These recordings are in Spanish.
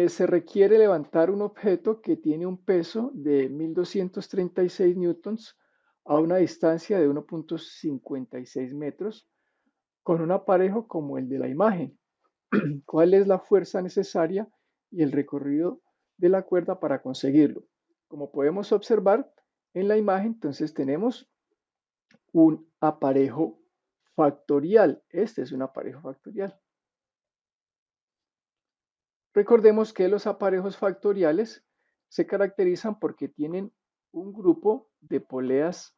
Se requiere levantar un objeto que tiene un peso de 1236 newtons a una distancia de 1,56 metros con un aparejo como el de la imagen. ¿Cuál es la fuerza necesaria y el recorrido de la cuerda para conseguirlo? Como podemos observar en la imagen, entonces tenemos un aparejo factorial. Este es un aparejo factorial. Recordemos que los aparejos factoriales se caracterizan porque tienen un grupo de poleas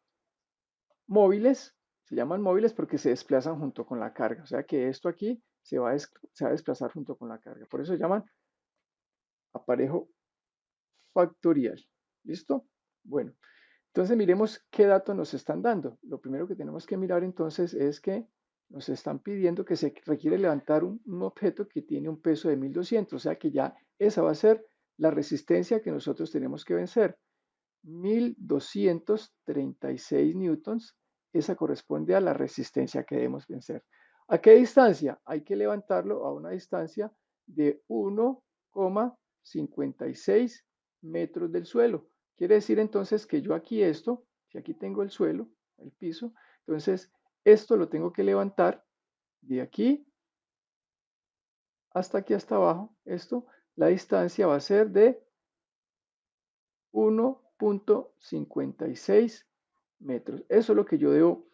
móviles. Se llaman móviles porque se desplazan junto con la carga. O sea que esto aquí se va a desplazar junto con la carga. Por eso se llaman aparejo factorial. ¿Listo? Bueno, entonces miremos qué datos nos están dando. Lo primero que tenemos que mirar entonces es que nos están pidiendo que se requiere levantar un objeto que tiene un peso de 1200, o sea que ya esa va a ser la resistencia que nosotros tenemos que vencer. 1236 newtons, esa corresponde a la resistencia que debemos vencer. ¿A qué distancia? Hay que levantarlo a una distancia de 1,56 metros del suelo. Quiere decir entonces que yo aquí esto, si aquí tengo el suelo, el piso, entonces esto lo tengo que levantar de aquí hasta aquí hasta abajo. Esto, la distancia va a ser de 1,56 metros. Eso es lo que yo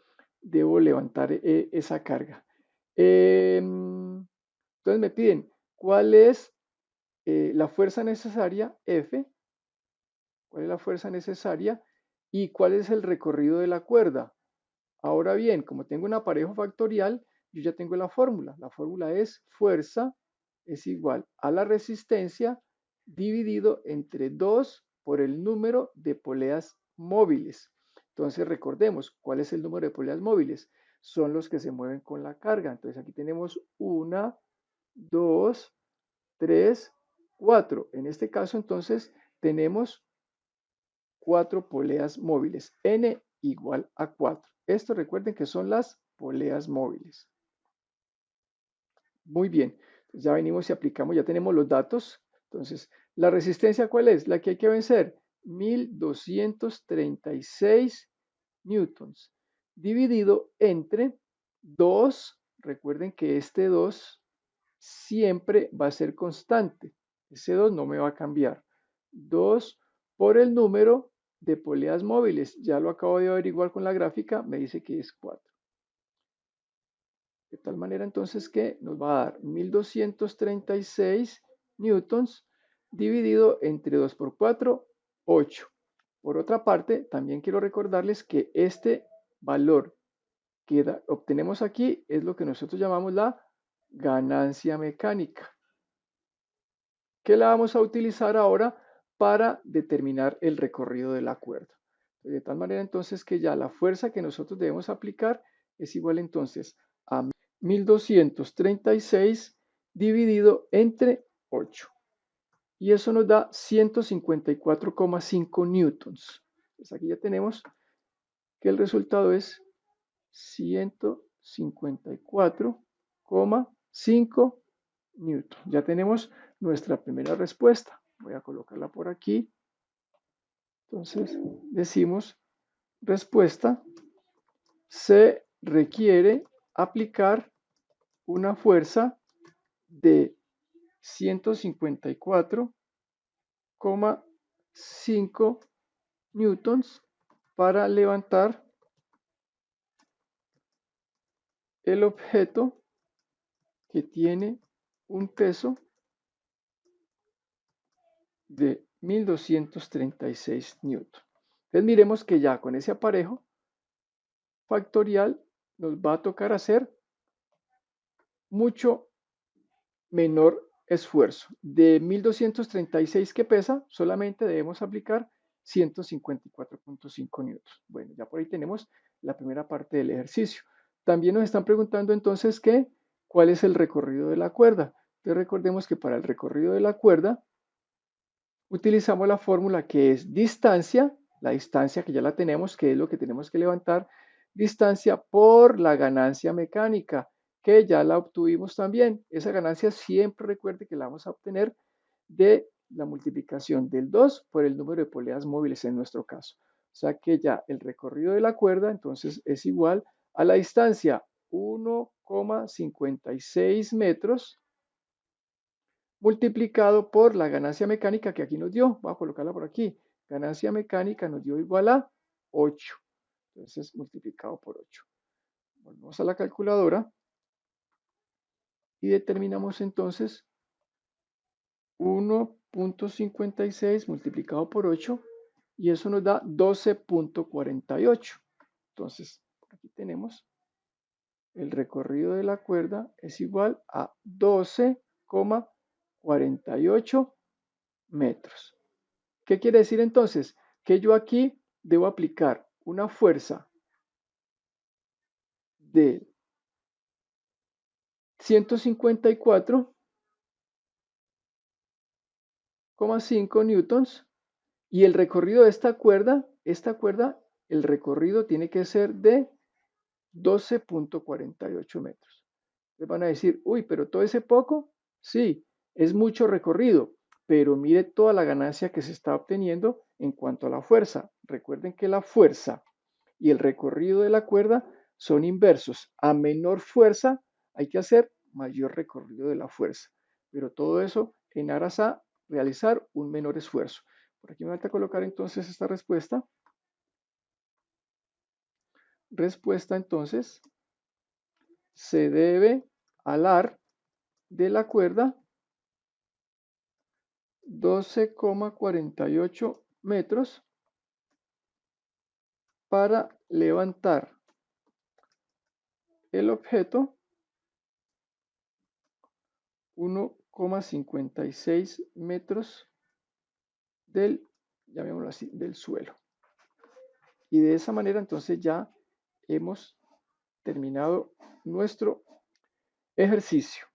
debo levantar esa carga. Entonces me piden cuál es la fuerza necesaria, F, cuál es la fuerza necesaria y cuál es el recorrido de la cuerda. Ahora bien, como tengo un aparejo factorial, yo ya tengo la fórmula. La fórmula es fuerza es igual a la resistencia dividido entre 2 por el número de poleas móviles. Entonces recordemos, ¿cuál es el número de poleas móviles? Son los que se mueven con la carga. Entonces aquí tenemos 1, 2, 3, 4. En este caso entonces tenemos 4 poleas móviles. N igual a 4. Esto recuerden que son las poleas móviles. Muy bien, ya venimos y aplicamos, ya tenemos los datos. Entonces, ¿la resistencia cuál es? La que hay que vencer, 1236 newtons, dividido entre 2. Recuerden que este 2 siempre va a ser constante. Ese 2 no me va a cambiar. 2 por el número de poleas móviles. Ya lo acabo de averiguar con la gráfica, me dice que es 4. De tal manera entonces que nos va a dar 1236 newtons dividido entre 2 por 4, 8. Por otra parte, también quiero recordarles que este valor que obtenemos aquí es lo que nosotros llamamos la ganancia mecánica, que la vamos a utilizar ahora para determinar el recorrido de la cuerda. De tal manera entonces que ya la fuerza que nosotros debemos aplicar es igual entonces a 1236 dividido entre 8. Y eso nos da 154,5 newtons. Entonces aquí ya tenemos que el resultado es 154,5 newtons. Ya tenemos nuestra primera respuesta. Voy a colocarla por aquí. Entonces decimos respuesta, se requiere aplicar una fuerza de 154,5 newtons para levantar el objeto que tiene un peso de 1236 newtons. Entonces miremos que ya con ese aparejo factorial nos va a tocar hacer mucho menor esfuerzo. De 1236 que pesa, solamente debemos aplicar 154,5 newtons. Bueno, ya por ahí tenemos la primera parte del ejercicio. También nos están preguntando entonces cuál es el recorrido de la cuerda. Entonces recordemos que para el recorrido de la cuerda utilizamos la fórmula que es distancia, la distancia que ya la tenemos, que es lo que tenemos que levantar, distancia por la ganancia mecánica, que ya la obtuvimos también. Esa ganancia siempre recuerde que la vamos a obtener de la multiplicación del 2 por el número de poleas móviles en nuestro caso. O sea que ya el recorrido de la cuerda entonces es igual a la distancia 1,56 metros multiplicado por la ganancia mecánica que aquí nos dio. Voy a colocarla por aquí. Ganancia mecánica nos dio igual a 8. Entonces multiplicado por 8. Volvemos a la calculadora y determinamos entonces 1,56 multiplicado por 8 y eso nos da 12,48. Entonces, aquí tenemos el recorrido de la cuerda es igual a 12,48 metros. ¿Qué quiere decir entonces? Que yo aquí debo aplicar una fuerza de 154,5 newtons y el recorrido de esta cuerda, el recorrido tiene que ser de 12,48 metros. Les van a decir, uy, pero todo ese poco, sí, es mucho recorrido, pero mire toda la ganancia que se está obteniendo en cuanto a la fuerza. Recuerden que la fuerza y el recorrido de la cuerda son inversos. A menor fuerza hay que hacer mayor recorrido de la fuerza, pero todo eso en aras a realizar un menor esfuerzo. Por aquí me falta colocar entonces esta respuesta. Respuesta entonces se debe al ar de la cuerda 12,48 metros para levantar el objeto 1,56 metros del, llamémoslo así, del suelo. Y de esa manera entonces ya hemos terminado nuestro ejercicio.